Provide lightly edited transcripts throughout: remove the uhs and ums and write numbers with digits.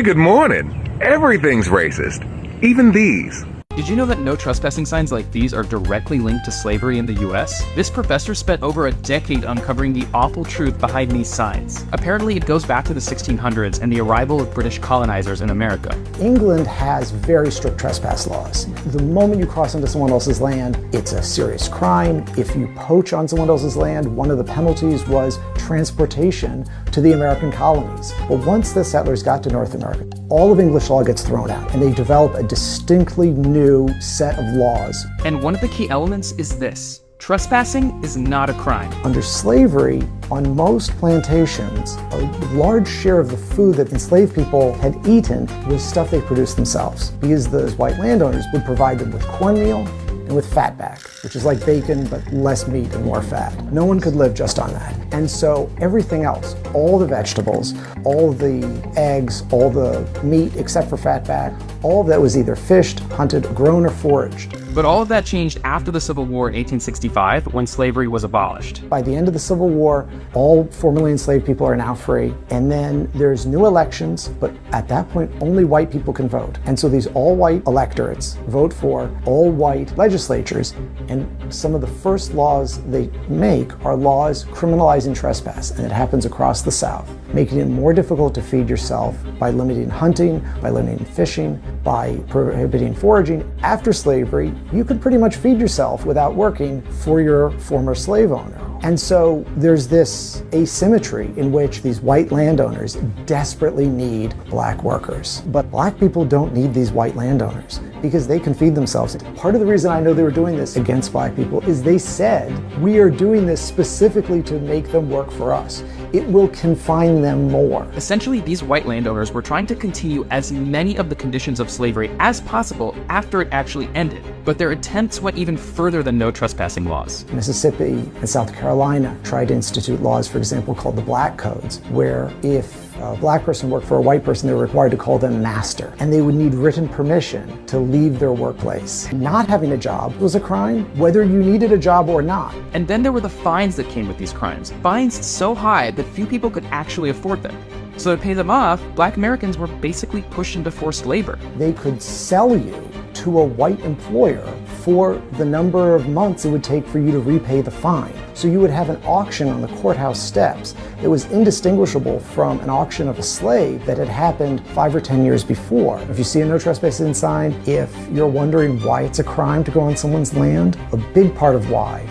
Good morning. Everything's racist. Even these. Did you know that no trespassing signs like these are directly linked to slavery in the US? This professor spent over a decade uncovering the awful truth behind these signs. Apparently, it goes back to the 1600s and the arrival of British colonizers in America. England has very strict trespass laws. The moment you cross into someone else's land, it's a serious crime. If you poach on someone else's land, one of the penalties was transportation to the American colonies. But once the settlers got to North America, all of English law gets thrown out, and they develop a distinctly new set of laws. And one of the key elements is this: trespassing is not a crime. Under slavery, on most plantations, a large share of the food that enslaved people had eaten was stuff they produced themselves, because those white landowners would provide them with cornmeal and with fatback, which is like bacon but less meat and more fat. No one could live just on that. And so everything else, all the vegetables, all the eggs, all the meat except for fatback, all of that was either fished, hunted, grown, or foraged. But all of that changed after the Civil War in 1865, when slavery was abolished. By the end of the Civil War, all formerly enslaved people are now free. And then there's new elections, but at that point, only white people can vote. And so these all-white electorates vote for all-white legislatures. And some of the first laws they make are laws criminalizing trespass. And it happens across the South, making it more difficult to feed yourself by limiting hunting, by limiting fishing, by prohibiting foraging. After slavery, you could pretty much feed yourself without working for your former slave owner. And so there's this asymmetry in which these white landowners desperately need black workers. But black people don't need these white landowners because they can feed themselves. Part of the reason I know they were doing this against black people is they said, we are doing this specifically to make them work for us. It will confine them more. Essentially, these white landowners were trying to continue as many of the conditions of slavery as possible after it actually ended. But their attempts went even further than no trespassing laws. Mississippi and South Carolina tried to institute laws, for example, called the Black Codes, where if a black person worked for a white person, they were required to call them master, and they would need written permission to leave their workplace. Not having a job was a crime, whether you needed a job or not. And then there were the fines that came with these crimes. Fines so high that few people could actually afford them. So to pay them off, black Americans were basically pushed into forced labor. They could sell you to a white employer for the number of months it would take for you to repay the fine. So you would have an auction on the courthouse steps that was indistinguishable from an auction of a slave that had happened 5 or 10 years before. If you see a no trespassing sign, if you're wondering why it's a crime to go on someone's land, a big part of why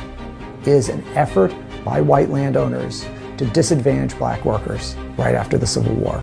is an effort by white landowners to disadvantage black workers right after the Civil War.